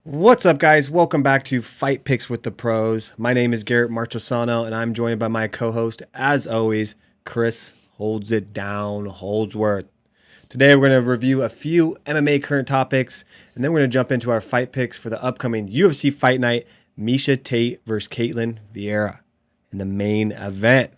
What's up, guys? Welcome back to Fight Picks with the Pros. My name is Garrett Marchesano, and I'm joined by my co-host, as always, Chris Holds It Down Holdsworth. Today, we're going to review a few MMA current topics, and then we're going to jump into our fight picks for the upcoming UFC Fight Night, Miesha Tate versus Ketlen Viera in the main event.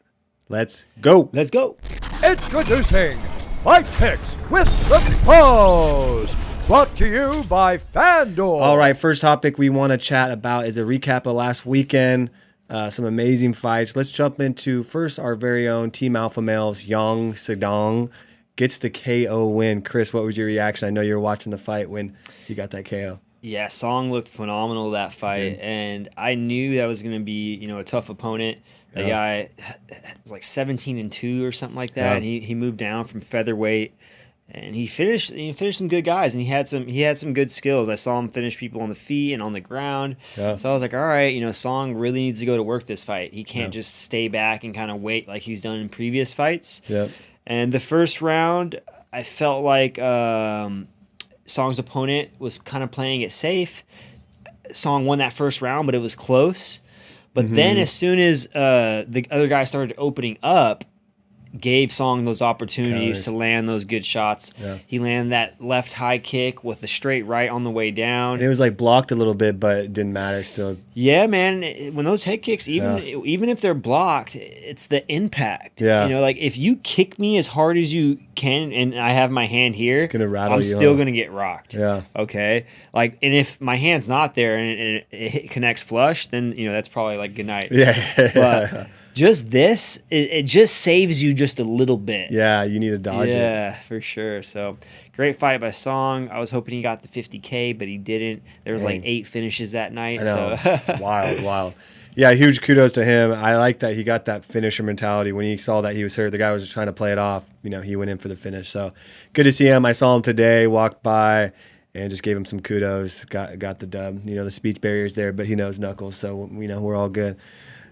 Let's go. Let's go. Introducing Fight Picks with the Pros. Brought to you by FanDuel. All right, first topic we want to chat about is a recap of last weekend. Some amazing fights. Let's jump into first our very own Team Alpha Males. Yang Sedong gets the KO win. Chris, what was your reaction? I know you were watching the fight when he got that KO. Yeah, Song looked phenomenal that fight, and I knew that was going to be, a tough opponent. The guy was like 17-2 or something like that, and he moved down from featherweight. And he finished some good guys, and he had some good skills. I saw him finish people on the feet and on the ground. Yeah. So I was like, all right, Song really needs to go to work this fight. He can't just stay back and kind of wait like he's done in previous fights. Yeah. And the first round, I felt like Song's opponent was kind of playing it safe. Song won that first round, but it was close. But then as soon as the other guy started opening up, gave Song those opportunities to land those good shots. Yeah. He landed that left high kick with the straight right on the way down. And it was like blocked a little bit, but it didn't matter still. Yeah, man. When those head kicks, even if they're blocked, it's the impact. Yeah. Like if you kick me as hard as you can and I have my hand here, it's gonna rattle I'm still going to get rocked. Yeah. Okay? And if my hand's not there and it connects flush, then, that's probably like good night. Yeah. But just this, it just saves you just a little bit. Yeah, you need to dodge it. Yeah, for sure. So, great fight by Song. I was hoping he got the 50K, but he didn't. There was like 8 finishes that night. I know. So. Wild. Yeah, huge kudos to him. I like that he got that finisher mentality. When he saw that he was hurt, the guy was just trying to play it off. He went in for the finish. So, good to see him. I saw him today, walked by, and just gave him some kudos. Got the dub. The speech barrier's there, but he knows knuckles, so we're all good.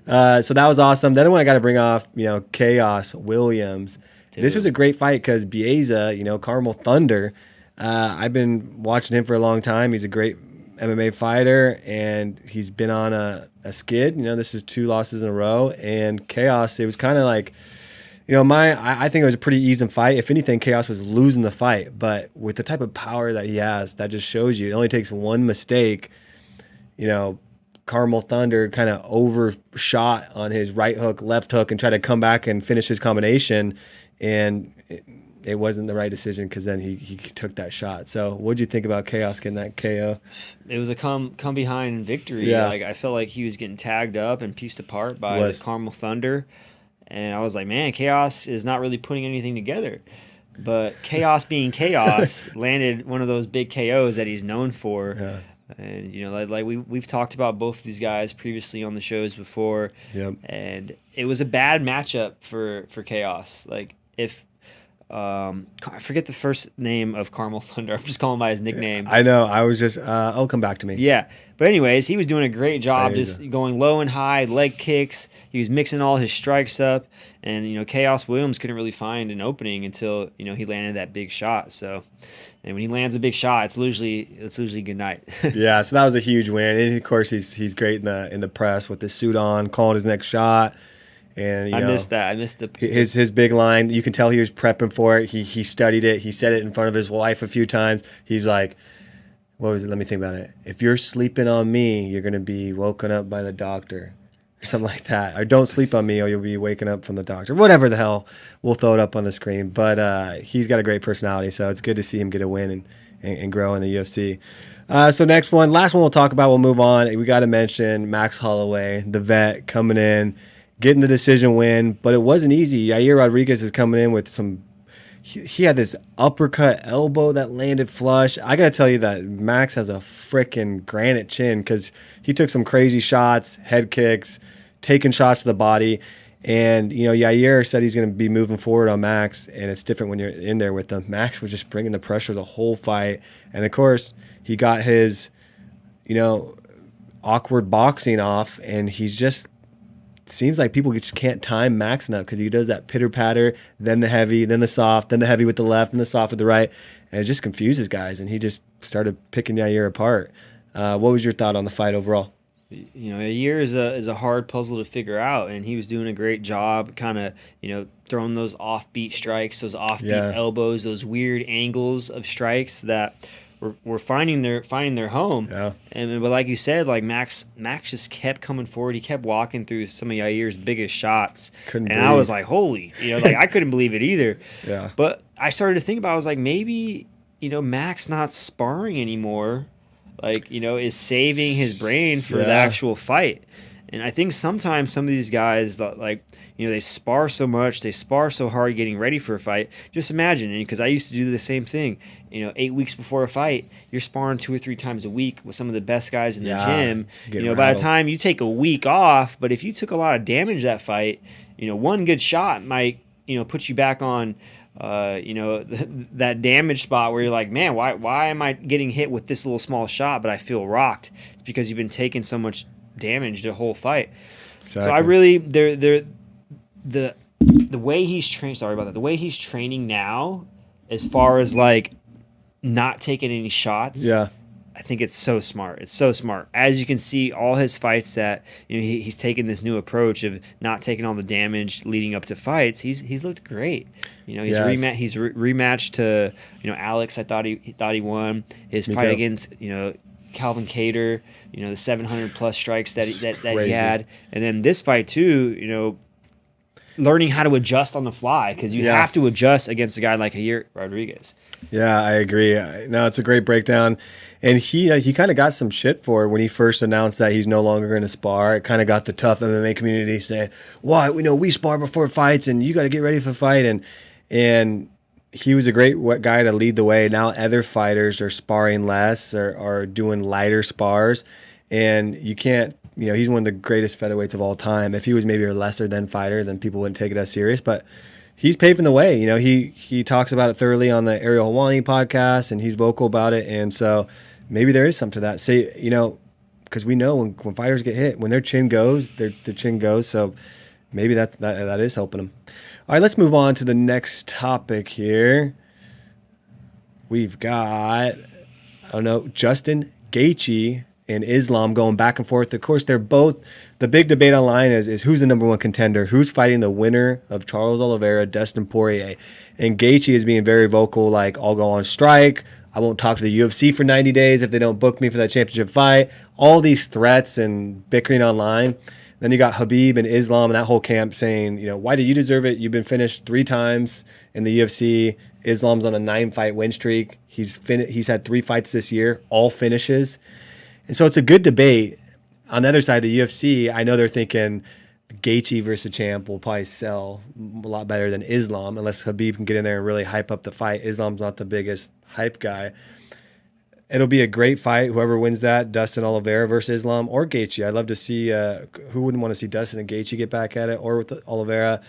So that was awesome. The other one I got to bring off, Chaos Williams. Dude. This was a great fight because Quiesa, Carmel Thunder, I've been watching him for a long time. He's a great MMA fighter, and he's been on a skid. This is 2 losses in a row. And Chaos, it was kind of like, I think it was a pretty even fight. If anything, Chaos was losing the fight. But with the type of power that he has, that just shows you it only takes one mistake, Carmel Thunder kind of overshot on his right hook, left hook, and tried to come back and finish his combination. And it wasn't the right decision because then he took that shot. So what'd you think about Chaos getting that KO? It was a come behind victory. Yeah. I felt like he was getting tagged up and pieced apart by the Carmel Thunder. And I was like, man, Chaos is not really putting anything together. But Chaos being Chaos landed one of those big KOs that he's known for. Yeah. And we've talked about both of these guys previously on the shows before. Yep. And it was a bad matchup for Chaos. I forget the first name of Carmel Thunder. I'm just calling him by his nickname. I know. I was just I'll come back to me. Yeah. But anyways, he was doing a great job just going low and high, leg kicks. He was mixing all his strikes up. And, Chaos Williams couldn't really find an opening until, he landed that big shot. So, and when he lands a big shot, it's usually good night. Yeah, so that was a huge win. And, of course, he's great in the press with his suit on, calling his next shot. And I missed that. I missed his big line. You can tell he was prepping for it. He studied it. He said it in front of his wife a few times. He's like, what was it? Let me think about it. If you're sleeping on me, you're going to be woken up by the doctor. Or something like that. Or don't sleep on me or you'll be waking up from the doctor. Whatever the hell. We'll throw it up on the screen. But he's got a great personality, so it's good to see him get a win and grow in the UFC. So last one we'll talk about. We'll move on. We got to mention Max Holloway, the vet, coming in, getting the decision win. But it wasn't easy. Yair Rodriguez is coming in with some – he had this uppercut elbow that landed flush. I got to tell you that Max has a freaking granite chin because he took some crazy shots, head kicks, taking shots to the body. And, Yair said he's going to be moving forward on Max, and it's different when you're in there with him. Max was just bringing the pressure the whole fight. And, of course, he got his, awkward boxing off, and he's just – seems like people just can't time Max enough because he does that pitter-patter, then the heavy, then the soft, then the heavy with the left, and the soft with the right, and it just confuses guys, and he just started picking Yair apart. What was your thought on the fight overall? You know, a year is a hard puzzle to figure out, and he was doing a great job, kind of, you know, throwing those offbeat strikes, those offbeat elbows, those weird angles of strikes that were finding their home. Yeah. But like you said, like Max just kept coming forward. He kept walking through some of Yair's biggest shots, I was like, holy, you know, like I couldn't believe it either. Yeah. But I started to think about, I was like, maybe, you know, Max not sparring anymore, like, you know, is saving his brain for the actual fight. And I think sometimes some of these guys, like, you know, they spar so much, they spar so hard getting ready for a fight. Just imagine, because I used to do the same thing. You know, 8 weeks before a fight, you're sparring 2 or 3 times a week with some of the best guys in the gym. You know, by the time you take a week off, but if you took a lot of damage that fight, you know, one good shot might, you know, put you back on you know, that damage spot where you're like, man, why am I getting hit with this little small shot, but I feel rocked? It's because you've been taking so much damage the whole fight. Exactly. So I really, the way he's trained. Sorry about that. The way he's training now, as far as like not taking any shots. Yeah. I think it's so smart. It's so smart. As you can see, all his fights that, you know, he's taken this new approach of not taking all the damage leading up to fights. He's looked great. You know, he's rematched to, you know, Alex. I thought he won his fight against, you know, Calvin Kattar. You know, the 700 plus strikes that he had, and then this fight too. You know, learning how to adjust on the fly, because you have to adjust against a guy like Yair Rodriguez. Yeah, I agree. No, it's a great breakdown. And he kind of got some shit for it when he first announced that he's no longer going to spar. It kind of got the tough MMA community saying, "Why? We spar before fights, and you got to get ready for the fight." And he was a great guy to lead the way. Now other fighters are sparring less, or are doing lighter spars, and you can't. You know, he's one of the greatest featherweights of all time. If he was maybe a lesser than fighter, then people wouldn't take it as serious. But he's paving the way. You know, he talks about it thoroughly on the Ariel Helwani podcast, and he's vocal about it. And so maybe there is something to that. Say, you know, because we know when fighters get hit, when their chin goes, their chin goes. So maybe that is helping them. All right, let's move on to the next topic here. We've got, I don't know, Justin Gaethje and Islam going back and forth. Of course, they're both, the big debate online is who's the number one contender, who's fighting the winner of Charles Oliveira, Dustin Porier. And Gaethje is being very vocal, like, I'll go on strike. I won't talk to the UFC for 90 days if they don't book me for that championship fight. All these threats and bickering online. Then you got Khabib and Islam and that whole camp saying, you know, why do you deserve it? You've been finished 3 times in the UFC. Islam's on a 9-fight win streak. He's had 3 fights this year, all finishes. And so it's a good debate. On the other side, the UFC, I know they're thinking Gaethje versus champ will probably sell a lot better than Islam, unless Khabib can get in there and really hype up the fight. Islam's not the biggest hype guy. It'll be a great fight, whoever wins that, Dustin Oliveira versus Islam or Gaethje. I'd love to see, who wouldn't want to see Dustin and Gaethje get back at it, or with Oliveira.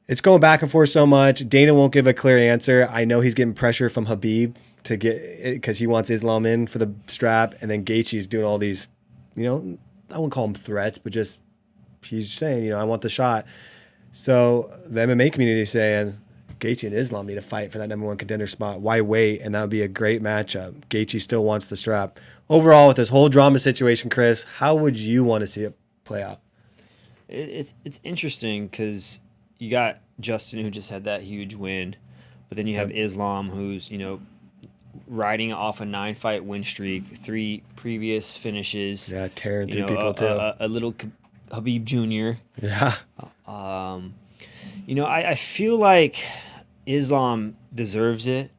It's going back and forth so much. Dana won't give a clear answer. I know he's getting pressure from Khabib to get it because he wants Islam in for the strap, and then Gaethje's doing all these, you know, I wouldn't call them threats, but just he's saying, you know, I want the shot. So the MMA community is saying Gaethje and Islam need to fight for that number one contender spot. Why wait? And that would be a great matchup. Gaethje still wants the strap. Overall, with this whole drama situation, Chris, how would you want to see it play out? It's interesting because you got Justin, who just had that huge win, but then you have Islam, who's, you know, riding off a 9-fight win streak, 3 previous finishes. Yeah, tearing through people too. A little Khabib Jr. Yeah. You know, I feel like Islam deserves it.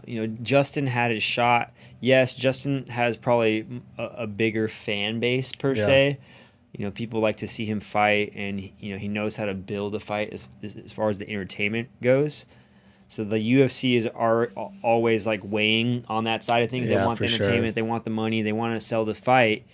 You know, Justin had his shot. Yes, Justin has probably a bigger fan base per se. You know, people like to see him fight, and you know he knows how to build a fight as far as the entertainment goes. So the UFC is always like weighing on that side of things. They want the entertainment, they want the money, they want to sell the fight.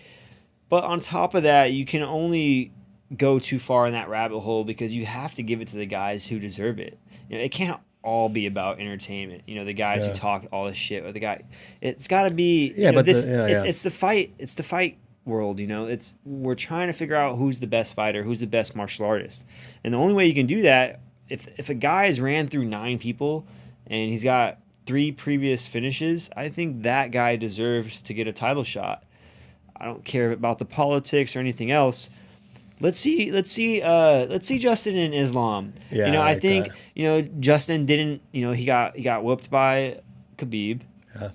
But on top of that, you can only go too far in that rabbit hole because you have to give it to the guys who deserve it. You know, it can't all be about entertainment. You know, the guys who talk all this shit, or the guy. It's got to be. It's the fight. It's the fight world. You know, we're trying to figure out who's the best fighter, who's the best martial artist, and the only way you can do that, if a guy's ran through 9 people and he's got 3 previous finishes, I think that guy deserves to get a title shot. I don't care about the politics or anything else. Let's see Justin and Islam. Yeah, I like think that. Justin didn't. He got whooped by Khabib. Yeah.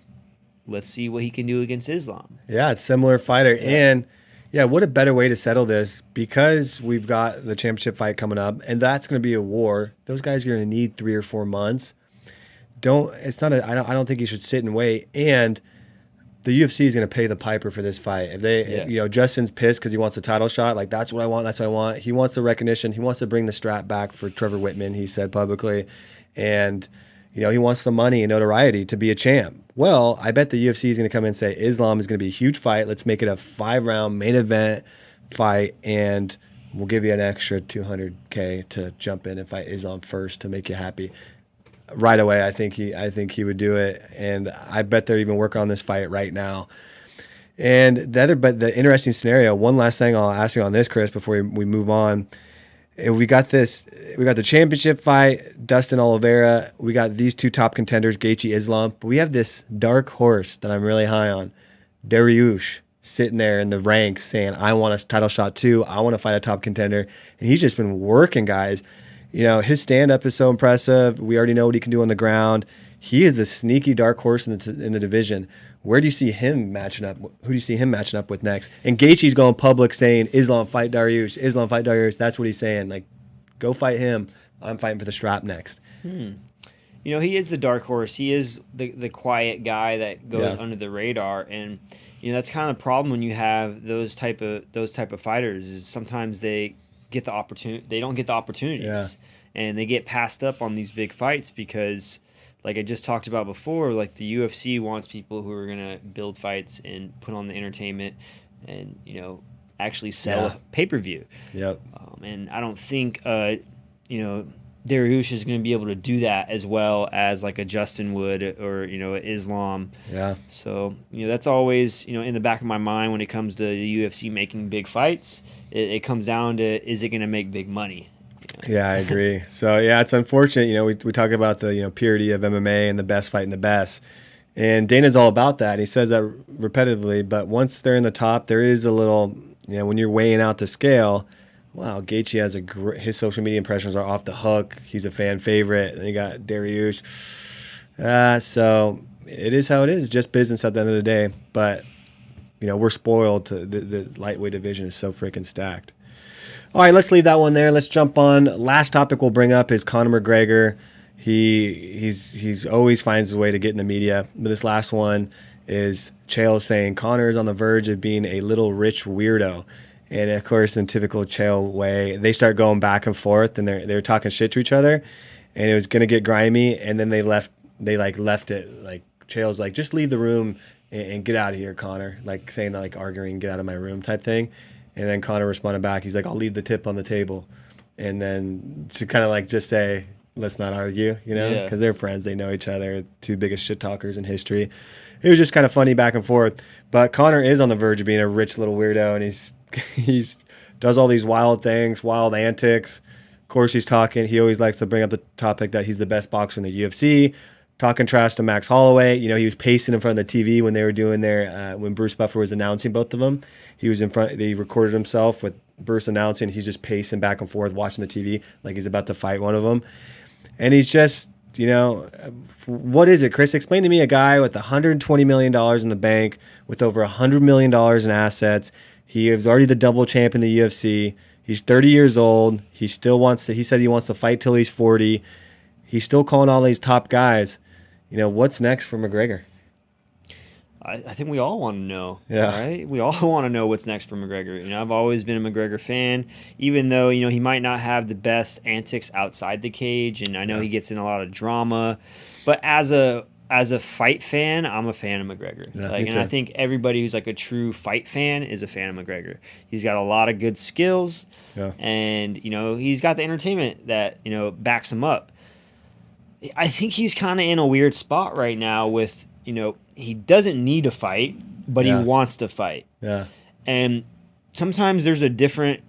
Let's see what he can do against Islam. Yeah, it's similar fighter. Yeah. And yeah, what a better way to settle this, because we've got the championship fight coming up, and that's going to be a war. Those guys are going to need 3 or 4 months. I don't think you should sit and wait. And the UFC is going to pay the piper for this fight. If they, Justin's pissed because he wants a title shot. Like, that's what I want. That's what I want. He wants the recognition. He wants to bring the strap back for Trevor Whitman, he said publicly. And, he wants the money and notoriety to be a champ. Well, I bet the UFC is going to come in and say, Islam is going to be a huge fight. Let's make it a 5-round main event fight, and we'll give you an extra $200K to jump in and fight Islam first to make you happy. Right away, I think he would do it, and I bet they're even working on this fight right now. And the interesting scenario. One last thing I'll ask you on this, Chris, before we move on. We got the championship fight, Dustin Oliveira. We got these 2 top contenders, Gaethje, Islam. But we have this dark horse that I'm really high on, Dariush, sitting there in the ranks saying, I want a title shot too. I want to fight a top contender. And he's just been working, guys. His stand-up is so impressive. We already know what he can do on the ground. He is a sneaky dark horse in the division. Where do you see him matching up? Who do you see him matching up with next? And Gaethje's going public saying, Islam, fight Dariush. Islam, fight Dariush. That's what he's saying. Like, go fight him. I'm fighting for the strap next. He is the dark horse. He is the quiet guy that goes under the radar. And, that's kind of the problem when you have those type of fighters, is sometimes they get the opportunity. They don't get the opportunities, and they get passed up on these big fights because, like I just talked about before, like the UFC wants people who are gonna build fights and put on the entertainment, and actually sell a pay-per-view. Yep. And I don't think Dariush is going to be able to do that as well as like a Justin would, or Islam. Yeah. So that's always in the back of my mind when it comes to the UFC making big fights. It comes down to, is it going to make big money? Yeah, I agree. So yeah, it's unfortunate. We talk about the purity of MMA and the best fighting the best, and Dana's all about that. He says that repetitively. But once they're in the top, there is a little when you're weighing out the scale. Wow, Gaethje has his social media impressions are off the hook. He's a fan favorite. And you got Dariush. So it is how it is. Just business at the end of the day. But we're spoiled. The lightweight division is so freaking stacked. All right, let's leave that one there. Let's jump on. Last topic we'll bring up is Conor McGregor. He's always finds a way to get in the media. But this last one is Chael saying Conor is on the verge of being a little rich weirdo. And of course, in typical Chael way, they start going back and forth, and they're talking shit to each other, and it was gonna get grimy. And then they left it. Like Chael's like, just leave the room and get out of here, Conor. Like saying that, like arguing, get out of my room type thing. And then Conor responded back. He's like, I'll leave the tip on the table. And then to kind of like just say, let's not argue, because they're friends, they know each other, 2 biggest shit talkers in history. It was just kind of funny back and forth. But Conor is on the verge of being a rich little weirdo, and he's does all these wild things, wild antics. Of course, he always likes to bring up the topic that he's the best boxer in the UFC, talking trash to Max Holloway. He was pacing in front of the TV when they were doing when Bruce Buffer was announcing both of them. He was in front, they recorded himself with Bruce announcing. He's just pacing back and forth, watching the TV like he's about to fight one of them. And he's just, what is it, Chris? Explain to me a guy with $120 million in the bank, with over $100 million in assets. He is already the double champ in the UFC. He's 30 years old. He said he wants to fight till he's 40. He's still calling all these top guys. What's next for McGregor? I think we all want to know. Yeah. Right? We all want to know what's next for McGregor. I've always been a McGregor fan, even though, he might not have the best antics outside the cage, and I know he gets in a lot of drama. But as a fight fan, I'm a fan of McGregor. Yeah, and I think everybody who's like a true fight fan is a fan of McGregor. He's got a lot of good skills, and he's got the entertainment that backs him up. I think he's kind of in a weird spot right now with he doesn't need to fight, but he wants to fight. Yeah, and sometimes there's a different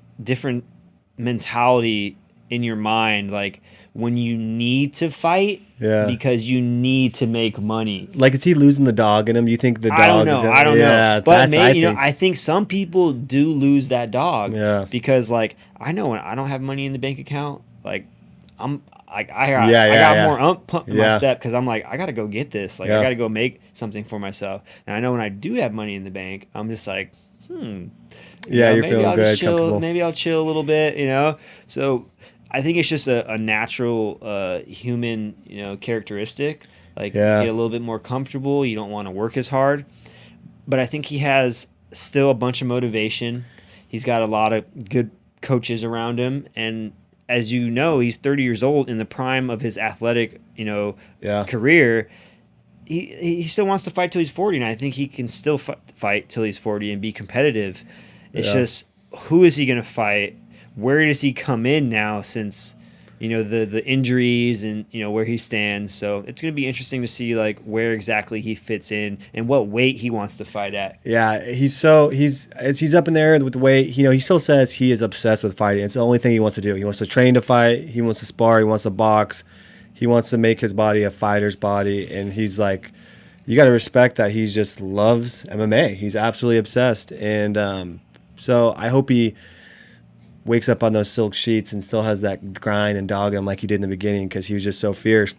mentality in your mind, like when you need to fight because you need to make money. Like, is he losing the dog in him? You think the dog? I don't know. I don't know. But maybe, I think some people do lose that dog. Yeah. Because like I know when I don't have money in the bank account, like I got more ump in my step because I'm like, I got to go get this. Like, I got to go make something for myself. And I know when I do have money in the bank, I'm just like, you're feeling good, comfortable. Maybe I'll chill a little bit, So I think it's just a natural human, characteristic. Like, you get a little bit more comfortable. You don't want to work as hard. But I think he has still a bunch of motivation. He's got a lot of good coaches around him. And as you know, he's 30 years old in the prime of his athletic, career. He still wants to fight till he's 40, and I think he can still fight till he's 40 and be competitive. It's just, who is he going to fight? Where does he come in now since, the injuries and, where he stands? So it's going to be interesting to see, like, where exactly he fits in and what weight he wants to fight at. Yeah, he's up in there with the weight. He still says he is obsessed with fighting. It's the only thing he wants to do. He wants to train to fight. He wants to spar. He wants to box. He wants to make his body a fighter's body. And he's like, you got to respect that he just loves MMA. He's absolutely obsessed. And so I hope he wakes up on those silk sheets and still has that grind and dog in him like he did in the beginning, because he was just so fierce.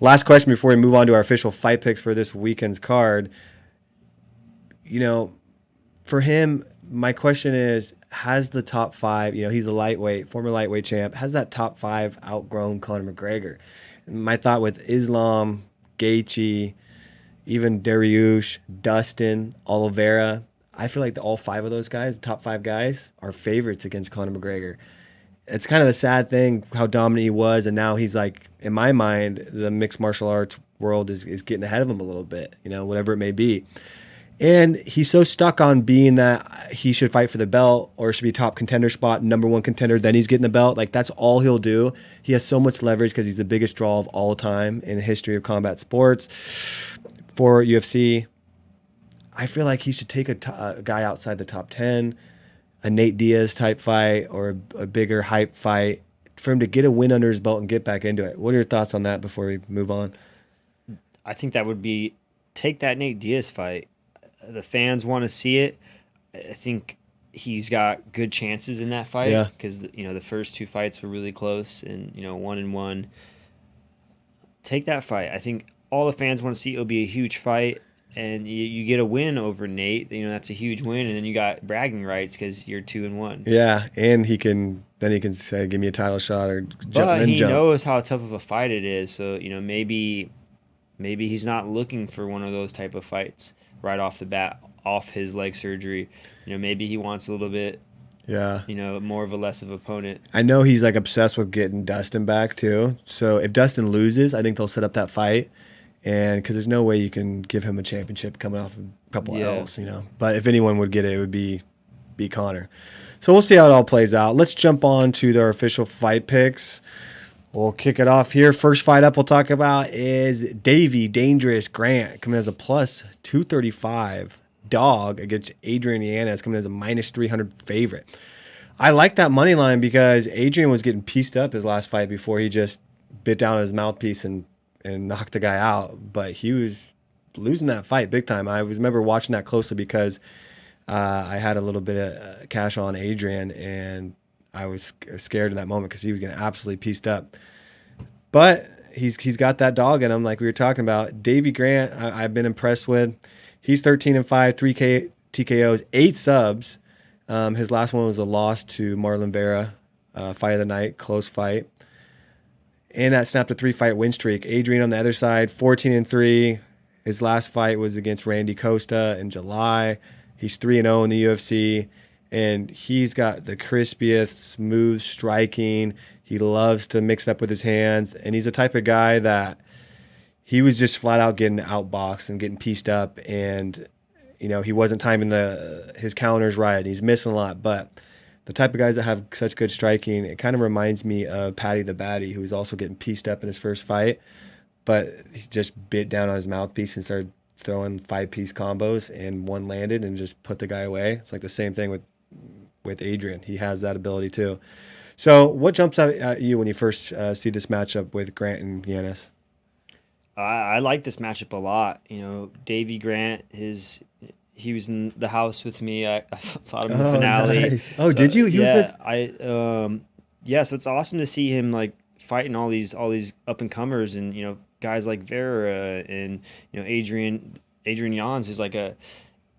Last question before we move on to our official fight picks for this weekend's card. For him, my question is, has the top five, he's a lightweight, former lightweight champ, has that top five outgrown Conor McGregor? And my thought with Islam, Gaethje, even Dariush, Dustin, Oliveira, I feel like all five of those guys, the top five guys, are favorites against Conor McGregor. It's kind of a sad thing how dominant he was, and now he's like, in my mind, the mixed martial arts world is getting ahead of him a little bit, whatever it may be. And he's so stuck on being that he should fight for the belt or should be top contender spot, number one contender, then he's getting the belt. Like, that's all he'll do. He has so much leverage because he's the biggest draw of all time in the history of combat sports for UFC. I feel like he should take a guy outside the top 10, a Nate Diaz type fight or a bigger hype fight for him to get a win under his belt and get back into it. What are your thoughts on that before we move on? I think that would be, take that Nate Diaz fight. The fans want to see it. I think he's got good chances in that fight because, the first two fights were really close and, 1-1. Take that fight. I think all the fans want to see. It'll be a huge fight. And you get a win over Nate, that's a huge win, and then you got bragging rights because you're 2-1. Yeah, and he can say, "Give me a title shot," or jump. But he knows how tough of a fight it is, so maybe he's not looking for one of those type of fights right off the bat, off his leg surgery. Maybe he wants a little bit, more of a less of opponent. I know he's like obsessed with getting Dustin back too. So if Dustin loses, I think they'll set up that fight. And because there's no way you can give him a championship coming off a couple of L's, But if anyone would get it, it would be Conor. So we'll see how it all plays out. Let's jump on to their official fight picks. We'll kick it off here. First fight up we'll talk about is Davey Dangerous Grant coming as a plus 235 dog against Adrian Yanez coming as a minus 300 favorite. I like that money line because Adrian was getting pieced up his last fight before he just bit down his mouthpiece and knocked the guy out, but he was losing that fight big time. I remember watching that closely because I had a little bit of cash on Adrian, and I was scared in that moment because he was getting absolutely pieced up. But he's got that dog in him, like we were talking about. Davey Grant, I've been impressed with. He's 13-5, 3 TKOs, 8 subs. His last one was a loss to Marlon Vera, fight of the night, close fight. And that snapped a 3-fight win streak. Adrian on the other side, 14-3. His last fight was against Randy Costa in July. He's 3-0 in the UFC. And he's got the crispiest, smooth striking. He loves to mix up with his hands. And he's the type of guy that he was just flat out getting outboxed and getting pieced up. And, he wasn't timing his counters right. And he's missing a lot. But the type of guys that have such good striking, it kind of reminds me of Paddy the Baddy, who was also getting pieced up in his first fight, but he just bit down on his mouthpiece and started throwing 5-piece combos, and one landed and just put the guy away. It's like the same thing with Adrian. He has that ability too. So what jumps out at you when you first see this matchup with Grant and Yannis? I like this matchup a lot. Davey Grant, he was in the house with me. I fought him in the finale. Nice. Oh, so, did you? So it's awesome to see him like fighting all these up and comers and guys like Viera and Adrian Jans, who's like a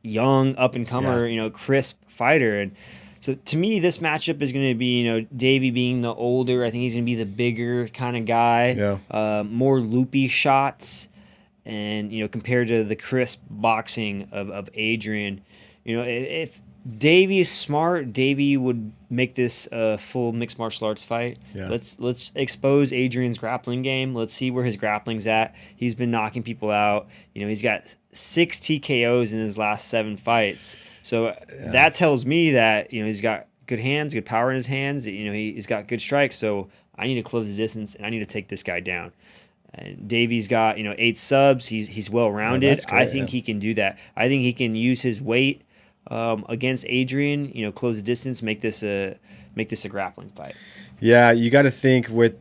young up and comer, crisp fighter. And so to me, this matchup is going to be, Davey being the older. I think he's going to be the bigger kind of guy. Yeah. More loopy shots, and compared to the crisp boxing of Adrian, if Davey is smart, Davey would make this a full mixed martial arts fight. Yeah. Let's expose Adrian's grappling game. Let's see where his grappling's at. He's been knocking people out. He's got 6 TKOs in his last 7 fights. So that tells me that he's got good hands, good power in his hands. He's got good strikes. So I need to close the distance and I need to take this guy down. And Davey's got 8 subs. He's well rounded. I think he can do that. I think he can use his weight against Adrian. Close the distance, make this a grappling fight. Yeah, you got to think with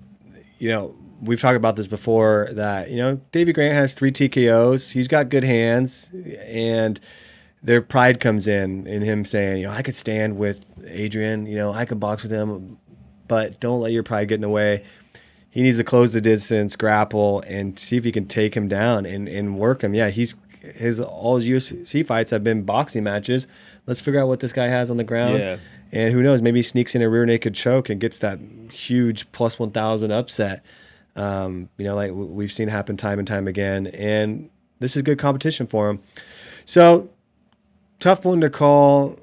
we've talked about this before that Davey Grant has 3 TKOs. He's got good hands and their pride comes in him saying, I could stand with Adrian, I could box with him, but don't let your pride get in the way. He needs to close the distance, grapple, and see if he can take him down and work him. Yeah, all his UFC fights have been boxing matches. Let's figure out what this guy has on the ground. Yeah. And who knows, maybe he sneaks in a rear naked choke and gets that huge plus 1,000 upset. Like we've seen happen time and time again. And this is good competition for him. So, tough one to call.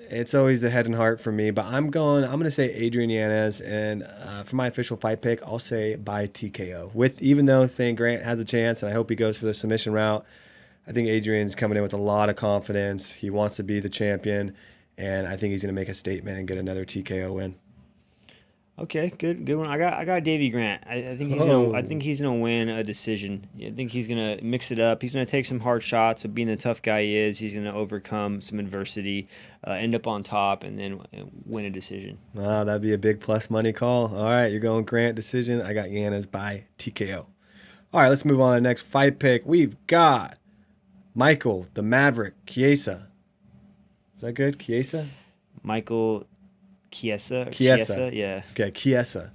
It's always the head and heart for me, but I'm going to say Adrian Yanez, and for my official fight pick, I'll say by TKO. Even though saying Grant has a chance, and I hope he goes for the submission route, I think Adrian's coming in with a lot of confidence. He wants to be the champion, and I think he's going to make a statement and get another TKO win. Okay, good one. I got Davey Grant. I think he's gonna win a decision. I think he's gonna mix it up. He's gonna take some hard shots, but being the tough guy he is, he's gonna overcome some adversity, end up on top, and then win a decision. Wow, that'd be a big plus money call. All right, you're going Grant decision. I got Yanez by TKO. All right, let's move on to the next fight pick. We've got Michael the Maverick Quiesa. Is that good? Quiesa? Michael Quiesa, yeah. Okay, Quiesa.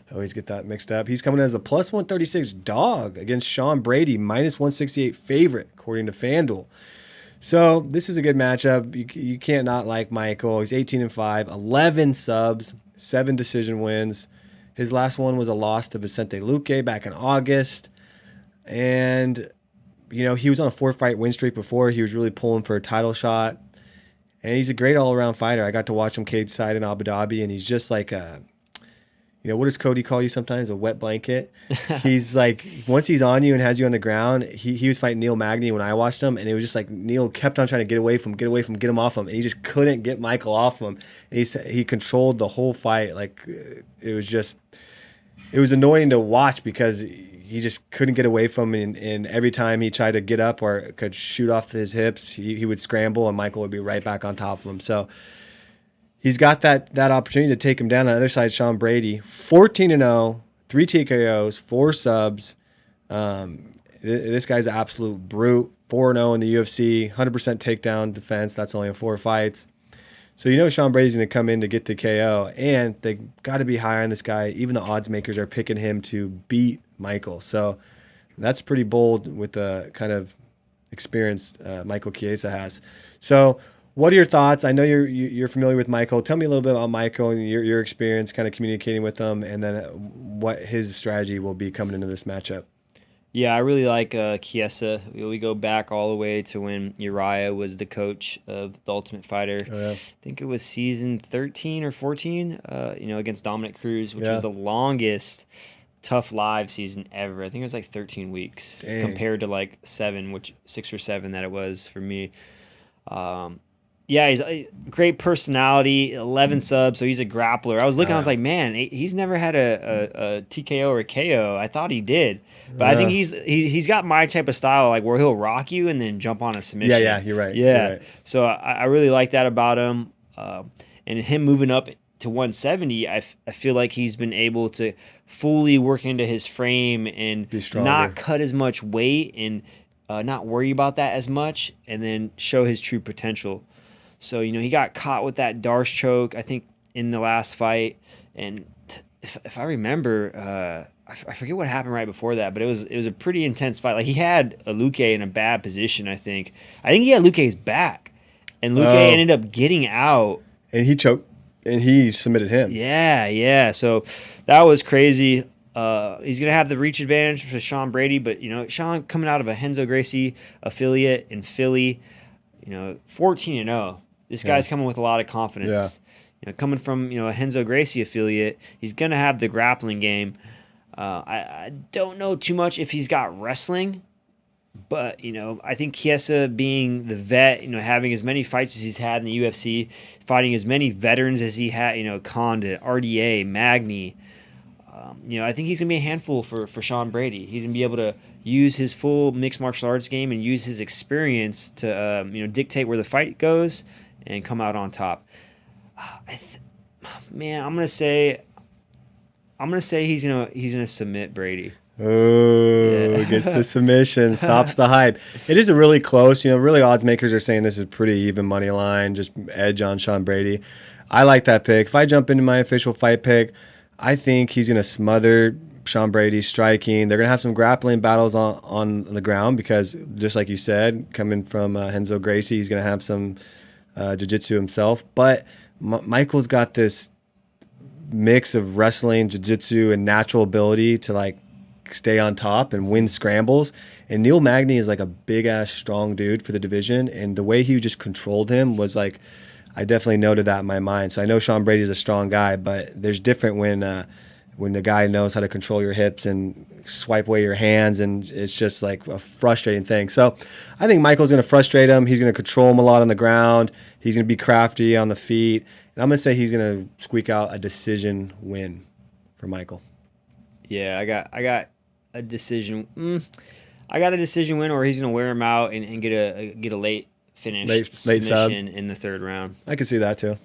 I always get that mixed up. He's coming as a plus 136 dog against Sean Brady, minus 168 favorite, according to FanDuel. So this is a good matchup. You can't not like Michael. He's 18-5, 11 subs, 7 decision wins. His last one was a loss to Vicente Luque back in August. And, he was on a 4-fight win streak before. He was really pulling for a title shot. And he's a great all-around fighter. I got to watch him cage side in Abu Dhabi, and he's just like what does Cody call you sometimes? A wet blanket. He's like, once he's on you and has you on the ground, he was fighting Neil Magny when I watched him, and it was just like Neil kept on trying to get him off him, and he just couldn't get Michael off him. And he controlled the whole fight. Like, it was annoying to watch because he just couldn't get away from him, and every time he tried to get up or could shoot off his hips, he would scramble, and Michael would be right back on top of him. So he's got that opportunity to take him down. On the other side, Sean Brady, 14-0, 3 TKOs, 4 subs. This guy's an absolute brute. 4-0 in the UFC, 100% takedown defense. That's only in 4 fights. So Sean Brady's going to come in to get the KO, and they got to be high on this guy. Even the odds makers are picking him to beat Michael. So that's pretty bold with the kind of experience Michael Chiesa has. So what are your thoughts? I know you're familiar with Michael. Tell me a little bit about Michael and your experience kind of communicating with him, and then what his strategy will be coming into this matchup. Yeah, I really like Chiesa. We go back all the way to when Uriah was the coach of The Ultimate Fighter. Oh, yeah. I think it was season 13 or 14, against Dominic Cruz, which was the longest tough live season ever. I think it was like 13 weeks compared to like 6 or 7 that it was for me. Yeah, he's a great personality, 11 subs, so he's a grappler. I was looking, I was like, man, he's never had a TKO or a KO. I thought he did. But I think he's got my type of style, like where he'll rock you and then jump on a submission. Yeah, you're right. Yeah. You're right. So I really like that about him. And him moving up to 170, I feel like he's been able to fully work into his frame and not cut as much weight and not worry about that as much, and then show his true potential. So, he got caught with that Darce choke, I think, in the last fight. And if I remember, I forget what happened right before that, but it was a pretty intense fight. Like, he had Luque in a bad position, I think. I think he had Luque's back, and Luque ended up getting out. And he choked, and he submitted him. Yeah. So that was crazy. He's going to have the reach advantage for Sean Brady, but, Sean coming out of a Renzo Gracie affiliate in Philly, 14-0. This guy's coming with a lot of confidence. Yeah. Coming from, a Renzo Gracie affiliate, he's going to have the grappling game. I don't know too much if he's got wrestling, but, I think Quiesa being the vet, having as many fights as he's had in the UFC, fighting as many veterans as he had, Condit, RDA, Magny, I think he's going to be a handful for Sean Brady. He's going to be able to use his full mixed martial arts game and use his experience to, dictate where the fight goes and come out on top. I'm gonna say he's gonna submit Brady. Oh, gets the submission, stops the hype. It is a really close. Really odds makers are saying this is pretty even money line, just edge on Sean Brady. I like that pick. If I jump into my official fight pick, I think he's gonna smother Sean Brady striking. They're gonna have some grappling battles on the ground because, just like you said, coming from Renzo Gracie, he's gonna have some jiu-jitsu himself. But Michael's got this mix of wrestling, jiu-jitsu, and natural ability to stay on top and win scrambles. And Neil Magny is a big-ass, strong dude for the division. And the way he just controlled him was I definitely noted that in my mind. So I know Sean Brady's a strong guy, but there's different when the guy knows how to control your hips and swipe away your hands, and it's just a frustrating thing. So I think Michael's going to frustrate him. He's going to control him a lot on the ground. He's going to be crafty on the feet. And I'm going to say he's going to squeak out a decision win for Michael. Yeah, I got a decision. I got a decision win, or he's going to wear him out and get a late finish, late submission sub in the third round. I can see that too.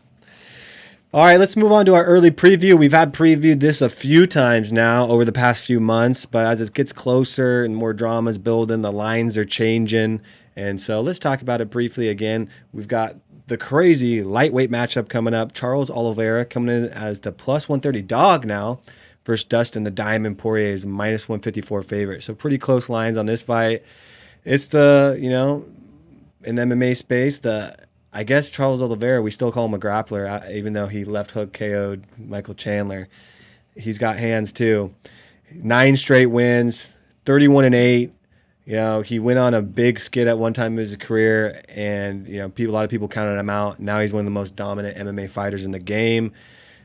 All right, let's move on to our early preview. We've had previewed this a few times now over the past few months, but as it gets closer and more drama's building, the lines are changing. And so let's talk about it briefly again. We've got the crazy lightweight matchup coming up. Charles Oliveira coming in as the plus 130 dog now versus Dustin the Diamond Poirier's minus 154 favorite. So pretty close lines on this fight. It's the, in the MMA space, I guess Charles Oliveira, we still call him a grappler, even though he left hook KO'd Michael Chandler. He's got hands too. 9 straight wins, 31-8. He went on a big skid at one time in his career, and a lot of people counted him out. Now he's one of the most dominant MMA fighters in the game.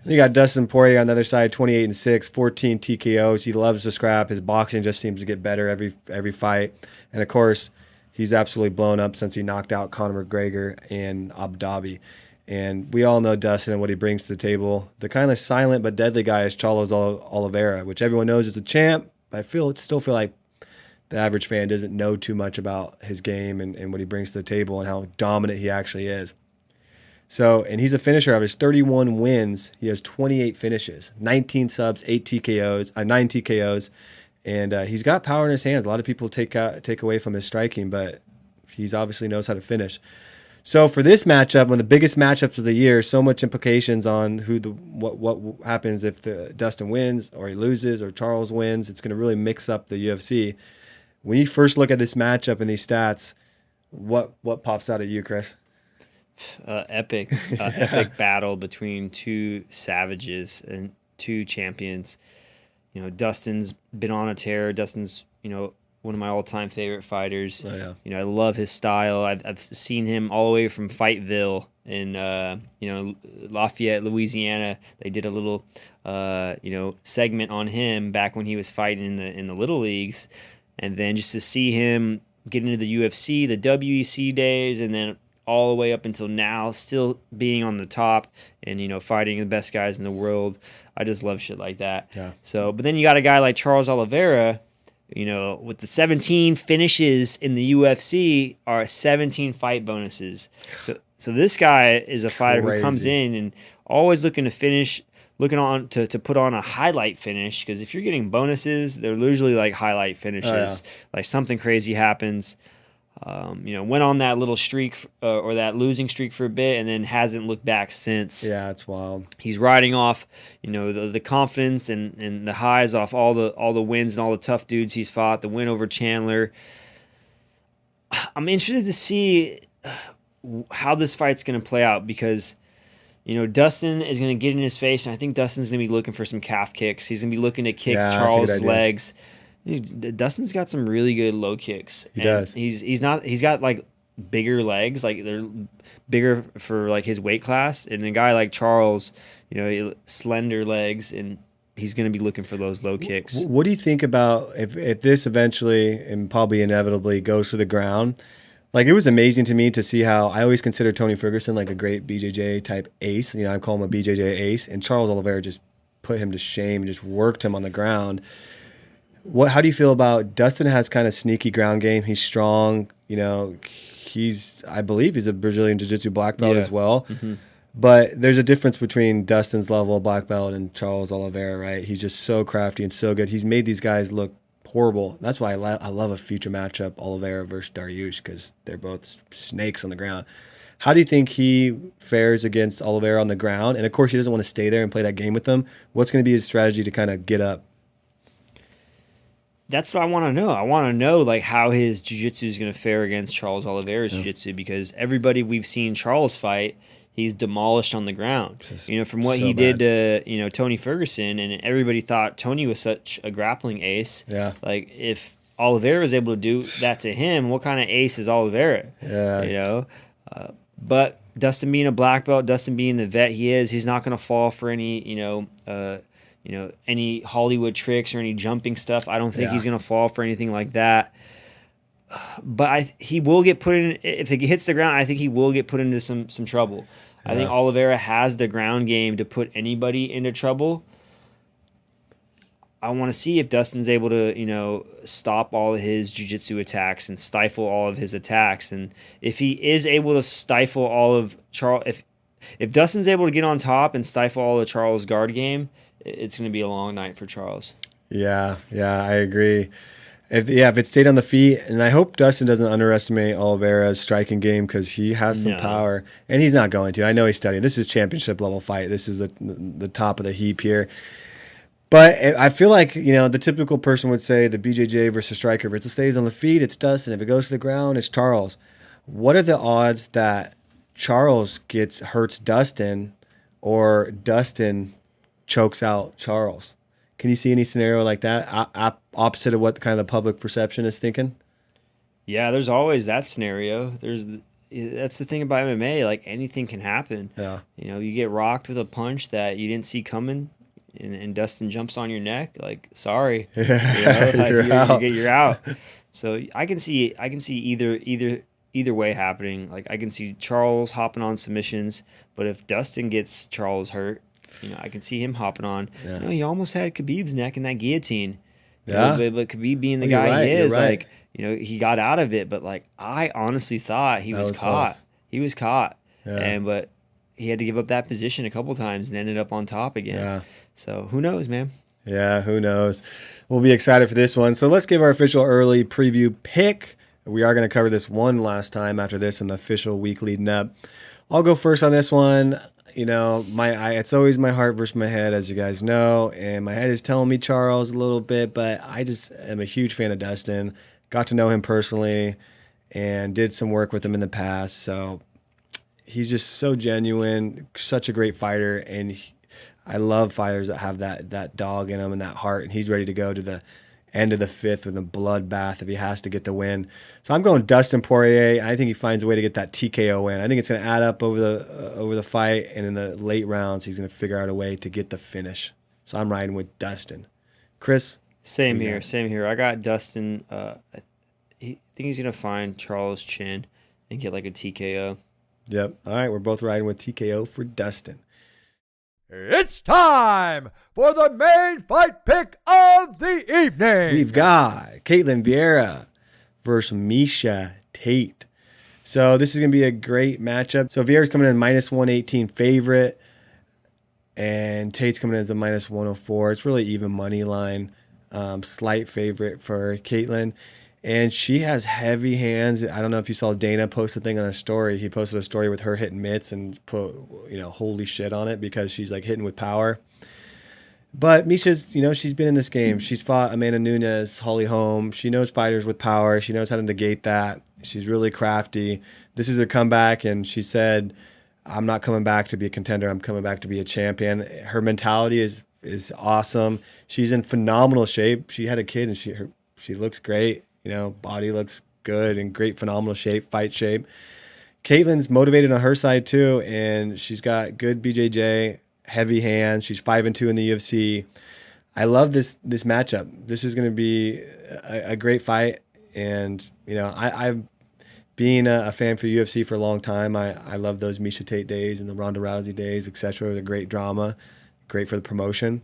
And you got Dustin Porier on the other side, 28-6, 14 TKOs. He loves to scrap. His boxing just seems to get better every fight. And of course, he's absolutely blown up since he knocked out Conor McGregor in Abu Dhabi. And we all know Dustin and what he brings to the table. The kind of silent but deadly guy is Charles Oliveira, which everyone knows is a champ. But I still feel like the average fan doesn't know too much about his game and what he brings to the table and how dominant he actually is. So, and he's a finisher. Of his 31 wins, he has 28 finishes, 19 subs, 9 TKOs. And he's got power in his hands. A lot of people take away from his striking, but he's obviously knows how to finish. So for this matchup, one of the biggest matchups of the year, so much implications on what happens if Dustin wins or he loses or Charles wins. It's going to really mix up the UFC. When you first look at this matchup and these stats, what pops out at you, Chris? Epic battle between two savages and two champions. Dustin's been on a tear. Dustin's, one of my all-time favorite fighters. Oh, yeah. I love his style. I've seen him all the way from Fightville in, Lafayette, Louisiana. They did a little, segment on him back when he was fighting in the little leagues. And then just to see him get into the UFC, the WEC days, and then all the way up until now, still being on the top and, fighting the best guys in the world. I just love shit like that. Yeah. So, but then you got a guy like Charles Oliveira with the 17 finishes in the UFC are 17 fight bonuses. So this guy is a fighter who comes in and always looking to finish, looking on to put on a highlight finish, because if you're getting bonuses, they're usually like highlight finishes. Like something crazy happens. Went on that little streak or that losing streak for a bit and then hasn't looked back since. Yeah, it's wild. He's riding off, the confidence and the highs off all the wins and all the tough dudes he's fought, the win over Chandler. I'm interested to see how this fight's going to play out because, Dustin is going to get in his face, and I think Dustin's going to be looking for some calf kicks. He's going to be looking to kick Charles' legs. Dude, Dustin's got some really good low kicks. He does. He's got like bigger legs, like they're bigger for like his weight class. And a guy like Charles, slender legs, and he's going to be looking for those low kicks. What do you think about if this eventually and probably inevitably goes to the ground? Like, it was amazing to me to see how I always consider Tony Ferguson like a great BJJ type ace. I call him a BJJ ace, and Charles Oliveira just put him to shame and just worked him on the ground. How do you feel about Dustin? Has kind of sneaky ground game. He's strong. I believe he's a Brazilian Jiu-Jitsu black belt as well. Mm-hmm. But there's a difference between Dustin's level of black belt and Charles Oliveira, right? He's just so crafty and so good. He's made these guys look horrible. That's why I love a future matchup, Oliveira versus Dariush, because they're both snakes on the ground. How do you think he fares against Oliveira on the ground? And, of course, he doesn't want to stay there and play that game with them. What's going to be his strategy to kind of get up? That's what I want to know. I want to know like how his jiu-jitsu is going to fare against Charles Oliveira's jiu-jitsu, because everybody we've seen Charles fight, he's demolished on the ground. From what he did to, Tony Ferguson, and everybody thought Tony was such a grappling ace. Yeah. Like, if Oliveira was able to do that to him, what kind of ace is Oliveira? Yeah. But Dustin being a black belt, Dustin being the vet he is, he's not going to fall for any, any Hollywood tricks or any jumping stuff. I don't think he's going to fall for anything like that. But he will get put in, if he hits the ground, I think he will get put into some trouble. I think Oliveira has the ground game to put anybody into trouble. I want to see if Dustin's able to, stop all of his jiu-jitsu attacks and stifle all of his attacks. And if he is able to stifle all of Charles, if Dustin's able to get on top and stifle all of Charles' guard game, it's going to be a long night for Charles. Yeah, I agree. If it stayed on the feet, and I hope Dustin doesn't underestimate Oliveira's striking game, because he has some power, and he's not going to. I know he's studying. This is championship level fight. This is the top of the heap here. But I feel like, the typical person would say the BJJ versus striker. If it stays on the feet, it's Dustin. If it goes to the ground, it's Charles. What are the odds that Charles hurts Dustin, or Dustin chokes out Charles? Can you see any scenario like that, opposite of what kind of the public perception is thinking? Yeah, there's always that scenario. That's the thing about MMA. Like, anything can happen. Yeah. You get rocked with a punch that you didn't see coming, and Dustin jumps on your neck. Like, sorry, you're out. So I can see either way happening. Like, I can see Charles hopping on submissions, but if Dustin gets Charles hurt, I can see him hopping on. Yeah. He almost had Khabib's neck in that guillotine. But Khabib being the guy he is, like, he got out of it. But like, I honestly thought he was caught. Close. He was caught, but he had to give up that position a couple times and ended up on top again. Yeah. So who knows, man? Yeah, who knows? We'll be excited for this one. So let's give our official early preview pick. We are going to cover this one last time after this in the official week leading up. I'll go first on this one. It's always my heart versus my head, as you guys know, and my head is telling me Charles a little bit, but I just am a huge fan of Dustin. Got to know him personally and did some work with him in the past, so he's just so genuine, such a great fighter, and I love fighters that have that dog in them and that heart, and he's ready to go to the end of the fifth with a bloodbath if he has to get the win. So I'm going Dustin Porier. I think he finds a way to get that TKO win. I think it's going to add up over the fight, and in the late rounds, he's going to figure out a way to get the finish. So I'm riding with Dustin. Chris? Same here. I got Dustin. I think he's going to find Charles' chin and get like a TKO. Yep. All right, we're both riding with TKO for Dustin. It's time for the main fight pick of the evening. We've got Ketlen Viera versus Miesha Tate. So this is going to be a great matchup. So Viera's coming in minus 118 favorite, and Tate's coming in as a minus 104. It's really even money line. Slight favorite for Caitlyn. And she has heavy hands. I don't know if you saw Dana post a thing on a story. He posted a story with her hitting mitts and put, holy shit on it because she's like hitting with power. But Misha's, she's been in this game. She's fought Amanda Nunes, Holly Holm. She knows fighters with power. She knows how to negate that. She's really crafty. This is her comeback, and she said, I'm not coming back to be a contender. I'm coming back to be a champion. Her mentality is awesome. She's in phenomenal shape. She had a kid, and she looks great. Body looks good and great, phenomenal shape, fight shape. Caitlyn's motivated on her side too, and she's got good BJJ, heavy hands. She's 5-2 in the UFC. I love this matchup. This is going to be a great fight, and I've been a fan for UFC for a long time. I love those Miesha Tate days and the Ronda Rousey days, etc. They're great drama, great for the promotion.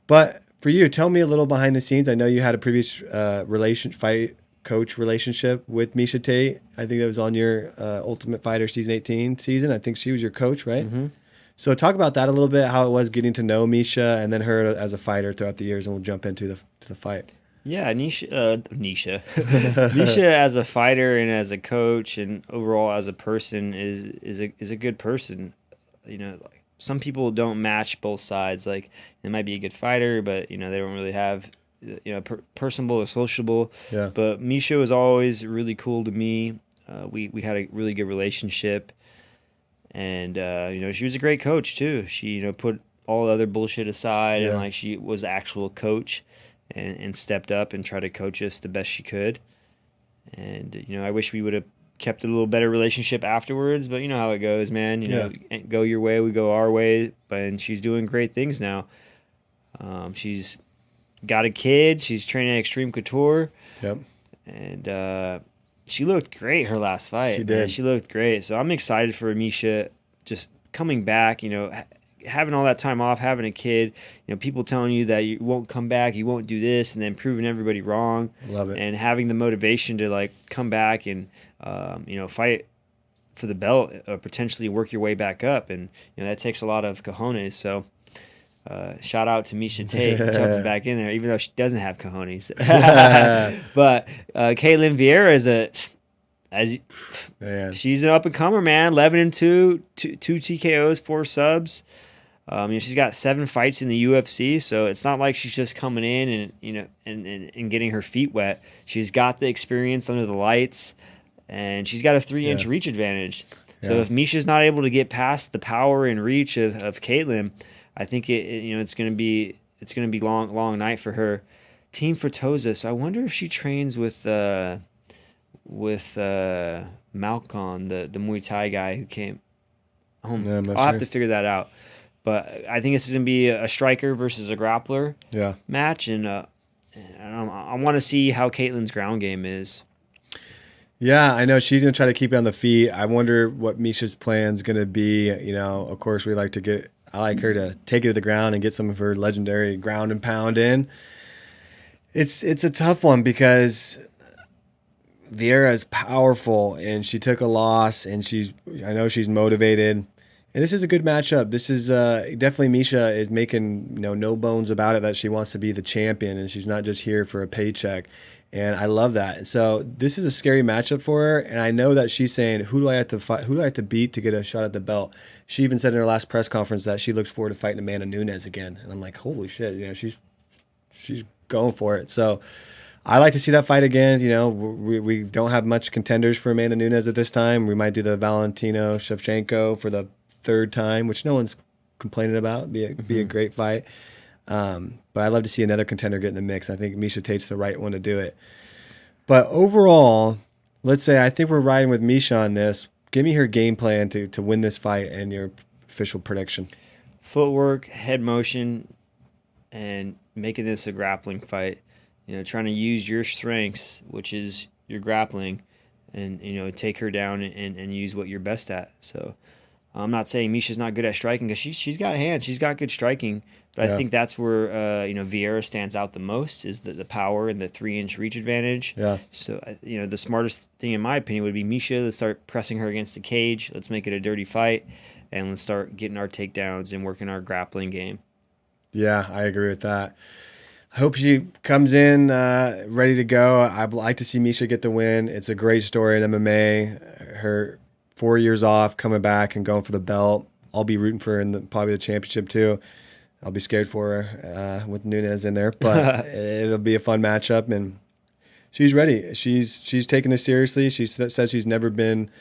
But for you, tell me a little behind the scenes. I know you had a previous fight coach relationship with Miesha Tate. I think that was on your Ultimate Fighter Season 18 season. I think she was your coach, right? Mm-hmm. So talk about that a little bit, how it was getting to know Misha and then her as a fighter throughout the years, and we'll jump into the fight. Yeah, Misha as a fighter and as a coach and overall as a person is a good person. Some people don't match both sides. Like, they might be a good fighter, but they don't really have personable or sociable. Yeah. But Misha was always really cool to me. We had a really good relationship, and she was a great coach too. She put all the other bullshit aside, Yeah. and she was the actual coach, and stepped up and tried to coach us the best she could. And I wish we would have kept a little better relationship afterwards, but you know how it goes, man. Go your way, we go our way. And she's doing great things now. She's got a kid. She's training at Extreme Couture. Yep. And she looked great her last fight. She did. Man. She looked great. So I'm excited for Misha just coming back, having all that time off, having a kid, people telling you that you won't come back, you won't do this, and then proving everybody wrong. Love it. And having the motivation to come back and fight for the belt, potentially work your way back up, and that takes a lot of cojones. So shout out to Miesha Tate jumping back in there, even though she doesn't have cojones. But Ketlen Vieira she's an up and comer, man. 11-2, two TKOs, 4 subs. She's got 7 fights in the UFC, so it's not like she's just coming in and getting her feet wet. She's got the experience under the lights, and she's got a 3-inch reach advantage. So if Misha's not able to get past the power and reach of Caitlyn, I think it's going to be long night for her. Team Fertosa. So I wonder if she trains with Malcolm, the Muay Thai guy who came home. Yeah, I'll have to figure that out. But I think this is going to be a striker versus a grappler match, and I want to see how Caitlyn's ground game is. Yeah, I know she's going to try to keep it on the feet. I wonder what Misha's plan is going to be. Of course, I like her to take it to the ground and get some of her legendary ground and pound in. It's a tough one because Viera is powerful, and she took a loss, and I know she's motivated. And this is a good matchup. This is definitely Misha is making no bones about it that she wants to be the champion, and she's not just here for a paycheck. And I love that. So this is a scary matchup for her, and I know that she's saying, "Who do I have to fight? Who do I have to beat to get a shot at the belt?" She even said in her last press conference that she looks forward to fighting Amanda Nunes again. And I'm like, holy shit, she's going for it. So I like to see that fight again. We don't have much contenders for Amanda Nunes at this time. We might do the Valentino Shevchenko for the 3rd time, which no one's complaining about. Be a great fight. But I'd love to see another contender get in the mix. I think Miesha Tate's the right one to do it. But overall, let's say I think we're riding with Misha on this. Give me her game plan to win this fight and your official prediction. Footwork, head motion, and making this a grappling fight. Trying to use your strengths, which is your grappling, and take her down and use what you're best at. So I'm not saying Misha's not good at striking, because she's got hands. She's got good striking. But I think that's where Vieira stands out the most, is the power and the 3-inch reach advantage. Yeah. So the smartest thing in my opinion would be Misha. Let's start pressing her against the cage. Let's make it a dirty fight, and let's start getting our takedowns and working our grappling game. Yeah, I agree with that. I hope she comes in ready to go. I'd like to see Misha get the win. It's a great story in MMA. Her 4 years off, coming back and going for the belt. I'll be rooting for her in probably the championship too. I'll be scared for her with Nunes in there, but it'll be a fun matchup, and she's ready. She's taking this seriously. She says she's never been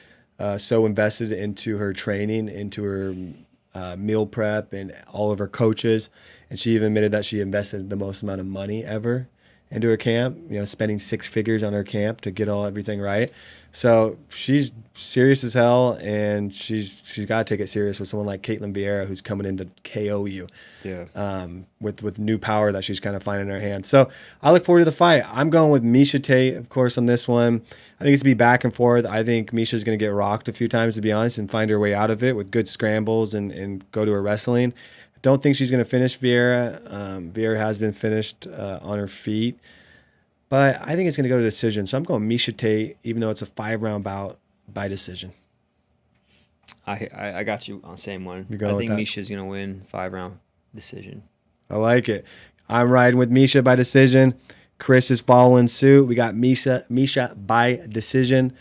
so invested into her training, into her meal prep, and all of her coaches. And she even admitted that she invested the most amount of money ever into her camp, spending 6 figures on her camp to get everything right. So she's serious as hell, and she's got to take it serious with someone like Ketlen Viera, who's coming in to KO you. Yeah. With new power that she's kind of finding in her hand. So I look forward to the fight. I'm going with Miesha Tate, of course, on this one. I think it's going to be back and forth. I think Misha's going to get rocked a few times, to be honest, and find her way out of it with good scrambles and go to her wrestling. I don't think she's going to finish Vieira. Vieira has been finished on her feet. But I think it's going to go to decision. So I'm going Miesha Tate, even though it's a 5-round bout, by decision. I got you on the same one. I think Misha's going to win 5-round decision. I like it. I'm riding with Misha by decision. Chris is following suit. We got Misha by decision.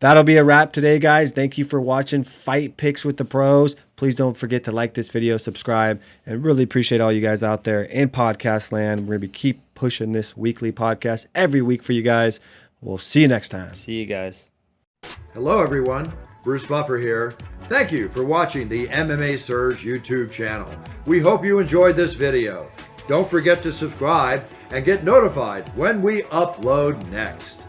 That'll be a wrap today, guys. Thank you for watching Fight Picks with the Pros. Please don't forget to like this video, subscribe, and really appreciate all you guys out there in podcast land. We're going to keep pushing this weekly podcast every week for you guys. We'll see you next time. See you guys. Hello, everyone. Bruce Buffer here. Thank you for watching the MMA Surge YouTube channel. We hope you enjoyed this video. Don't forget to subscribe and get notified when we upload next.